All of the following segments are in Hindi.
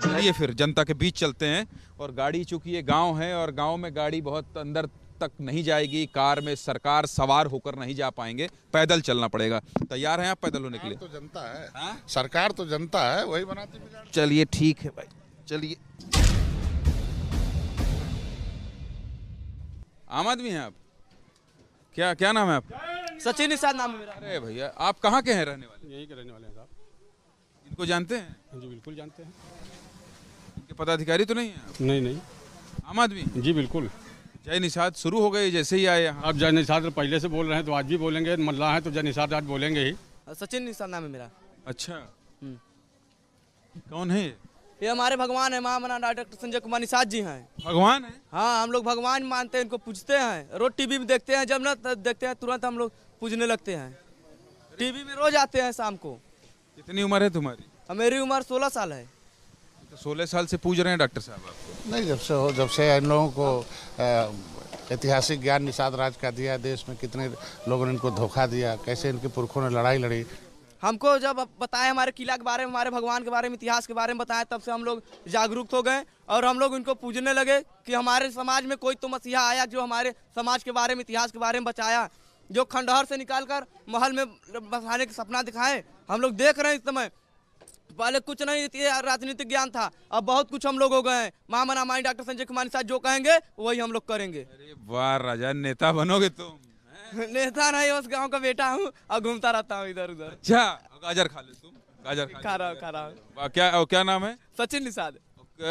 चलिए फिर जनता के बीच चलते हैं। और गाड़ी चूंकि ये गांव है और गांव में गाड़ी बहुत अंदर तक नहीं जाएगी, कार में सरकार सवार होकर नहीं जा पाएंगे, पैदल चलना पड़ेगा। तैयार हैं आप पैदल होने के लिए? तो जनता है, सरकार तो जनता है, वही बनाती बिगाड़ती। चलिए ठीक है भाई, चलिए। आम आदमी हैं आप? क्या क्या नाम है आपका? सचिन निषाद नाम है मेरा। अरे भैया, आप कहाँ के हैं रहने वाले? यहीं के रहने वाले हैं साहब। इनको जानते हैं? जी बिल्कुल जानते हैं। इनके पदाधिकारी तो नहीं है आप? नहीं नहीं। आम आदमी? जी बिल्कुल। जय निषाद शुरू हो गए जैसे ही आए यहाँ। आप जय निषाद पहले से बोल रहे हैं तो आज भी बोलेंगे, मल्लाह हैं तो जय निषाद आज बोलेंगे ही। सचिन निषाद नाम है मेरा। अच्छा, कौन है ये? ये हमारे भगवान है, महामना डॉक्टर संजय कुमार निषाद जी हैं। भगवान है? हाँ, हम लोग भगवान मानते हैं, इनको पूजते हैं। रोज टीवी में देखते हैं, जब ना देखते हैं तुरंत हम लोग पूजने लगते हैं। टीवी में रोज आते हैं शाम को। कितनी उम्र है तुम्हारी? मेरी उम्र 16 साल है। तो 16 साल से पूज रहे हैं डॉक्टर साहब आपको? नहीं, जब से इन लोगों को ऐतिहासिक ज्ञान निषाद राज का दिया, देश में कितने लोगों ने इनको धोखा दिया, कैसे इनके पुरखों ने लड़ाई लड़ी। हमको जब बताया हमारे किला के बारे में, हमारे भगवान के बारे में, इतिहास के बारे में बताया, तब से हम लोग जागरूक हो गए और हम लोग इनको पूजने लगे कि हमारे समाज में कोई तो मसीहा आया जो हमारे समाज के बारे में, इतिहास के बारे में बचाया, जो खंडहर से निकालकर महल में बसाने का सपना दिखाए। हम लोग देख रहे हैं इस समय, पहले कुछ नहीं राजनीतिक ज्ञान था, अब बहुत कुछ हम लोग हो गए हैं। महामना माई डॉक्टर संजय कुमार निषाद जो कहेंगे वही हम लोग करेंगे। अरे वाह राजा, नेता बनोगे तुम? नेता नहीं, उस गांव का बेटा हूँ और घूमता रहता हूँ इधर उधर। अच्छा, गाजर खा ले तुम? गाजर खा रहा हूँ। वाह, क्या नाम है? सचिन निषाद।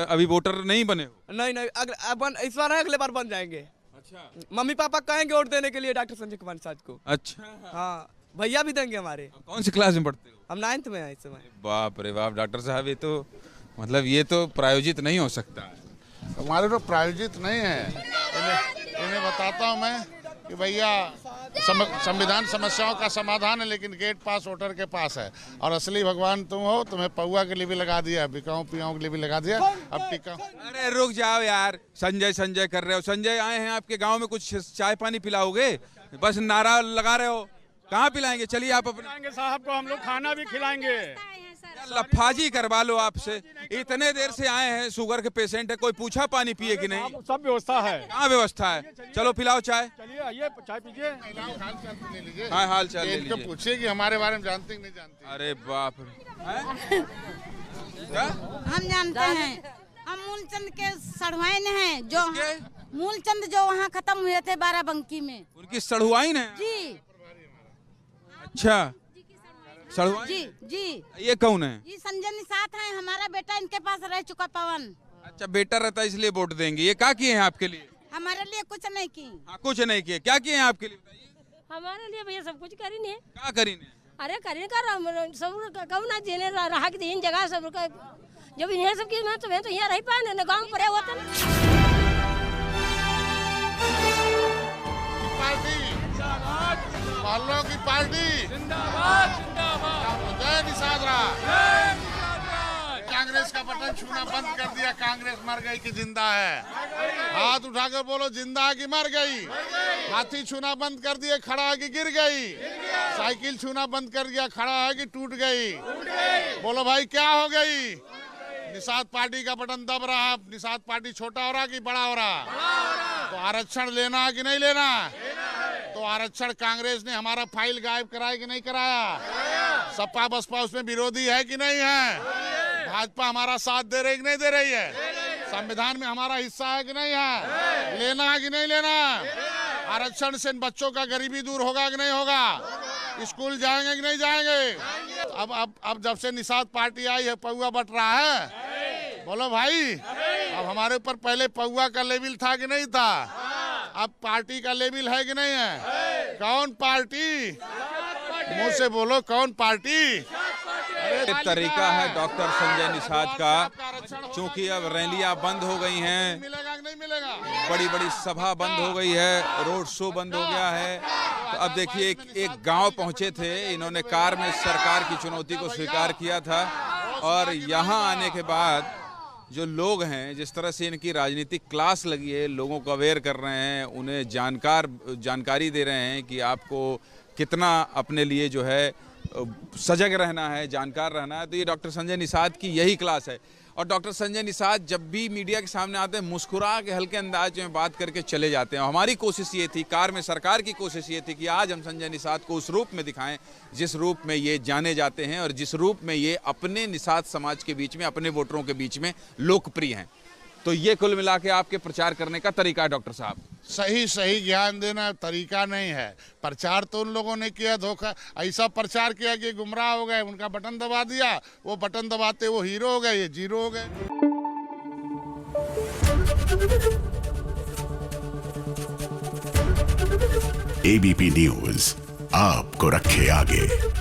अभी वोटर नहीं बने हो? नहीं, इस बार अगले बार बन जाएंगे। अच्छा, मम्मी पापा कहेंगे वोट देने के लिए डॉक्टर संजय कुमार निषाद को। अच्छा। हाँ, भैया भी देंगे हमारे। कौन सी क्लास में पढ़ते हो? हम 9th में हैं इस समय। बाप रे बाप डॉक्टर साहब, ये तो मतलब ये तो प्रायोजित नहीं हो सकता है। हमारे तो प्रायोजित नहीं है। इन्हें बताता हूँ मैं कि भैया संविधान समस्याओं का समाधान है, लेकिन गेट पास वोटर के पास है। और असली भगवान तुम हो, तुम्हें पौआ के लिए भी लगा दिया, बिकाऊ पियाओं के लिए भी लगा दिया, अब टिका। अरे रुक जाओ यार, संजय कर रहे हो। संजय आए हैं आपके गांव में, कुछ चाय पानी पिलाओगे? बस नारा लगा रहे हो, कहाँ पिलाएंगे? चलिए आप अपने साहब को हम लोग खाना भी खिलाएंगे। लफाजी करवा लो आपसे। इतने देर से आए हैं, शुगर के पेशेंट है, कोई पूछा पानी पिए कि नहीं? सब व्यवस्था है। कहाँ व्यवस्था है? चलो पिलाओ चाय। चलिए आइए चाय पीजिए। हाँ, हाल चाल ले इनको लीजिए। पूछिए कि हमारे बारे में जानते कि नहीं जानते। अरे बाप रे, क्या? हम जानते हैं, हम मूलचंद के सड़वाइन हैं, जो मूलचंद जो वहाँ खत्म हुए थे बाराबंकी में, उनकी सड़ुआइन है? जी अच्छा, सड़ुआइन? जी जी। ये कौन है? ये संजय निषाद हैं, हमारा बेटा इनके पास रह चुका पवन। अच्छा, बेटा रहता है इसलिए वोट देंगे। ये क्या किए हैं आपके लिए? हमारे लिए कुछ नहीं की। हाँ, कुछ नहीं किए। क्या किए हैं आपके लिए बताइए? हमारे लिए भैया सब कुछ करी नहीं। क्या करीने? अरे करीने का सब कहूँ ना जेने रहा कि इन जगह सब का जब इन्हें सब की मैं तो यहाँ रह पाए ना, गाँव पड़े होते ना। मोहल्लों की पार्टी जिंदाबाद, जय निषाद राज। कांग्रेस का बटन छूना बंद कर दिया। कांग्रेस मर गई कि जिंदा है? हाथ उठाकर बोलो, जिंदा है कि मर गई? हाथी छूना बंद कर दिए, खड़ा है कि गिर गई? साइकिल छूना बंद कर दिया, खड़ा है कि टूट गई? बोलो भाई, क्या हो गई? निषाद पार्टी का बटन दब रहा। निषाद पार्टी छोटा हो रहा कि बड़ा हो रहा? तो आरक्षण लेना है कि नहीं लेना? तो आरक्षण कांग्रेस ने हमारा फाइल गायब कराया कि नहीं कराया? सपा बसपा उसमें विरोधी है कि नहीं है? भाजपा हमारा साथ दे रही कि नहीं दे रही है? संविधान में हमारा हिस्सा है कि नहीं है? लेना है कि नहीं लेना? आरक्षण से बच्चों का गरीबी दूर होगा कि नहीं होगा? स्कूल जाएंगे कि नहीं जाएंगे? अब जब से निषाद पार्टी आई है, पौआ बट रहा है। बोलो भाई, अब हमारे ऊपर पहले पौआ का लेवल था कि नहीं था? अब पार्टी का लेवल है कि नहीं है? कौन पार्टी? मुंह से बोलो, कौन पार्टी? तरीका है डॉक्टर संजय निषाद का। चूंकि अब रैलियां बंद हो गई हैं, मिलेगा कि नहीं मिलेगा? बड़ी बड़ी सभा बंद हो गई है, रोड शो बंद हो गया है। तो अब देखिए, एक गांव पहुंचे थे, इन्होंने कार में सरकार की चुनौती को स्वीकार किया था। और यहाँ आने के बाद जो लोग हैं, जिस तरह से इनकी राजनीतिक क्लास लगी है, लोगों को अवेयर कर रहे हैं, उन्हें जानकारी दे रहे हैं कि आपको कितना अपने लिए जो है सजग रहना है, जानकार रहना है। तो ये डॉक्टर संजय निषाद की यही क्लास है। और डॉक्टर संजय निषाद जब भी मीडिया के सामने आते हैं मुस्कुरा के हल्के अंदाज में बात करके चले जाते हैं। हमारी कोशिश ये थी, कार में सरकार की कोशिश ये थी कि आज हम संजय निषाद को उस रूप में दिखाएं जिस रूप में ये जाने जाते हैं और जिस रूप में ये अपने निषाद समाज के बीच में, अपने वोटरों के बीच में लोकप्रिय हैं। तो ये कुल मिला के आपके प्रचार करने का तरीका है डॉक्टर साहब? सही ज्ञान देना तरीका नहीं है। प्रचार तो उन लोगों ने किया, धोखा ऐसा प्रचार किया कि गुमराह हो गए, उनका बटन दबा दिया, वो बटन दबाते वो हीरो हो गए, ये जीरो हो गए। एबीपी न्यूज आपको रखे आगे।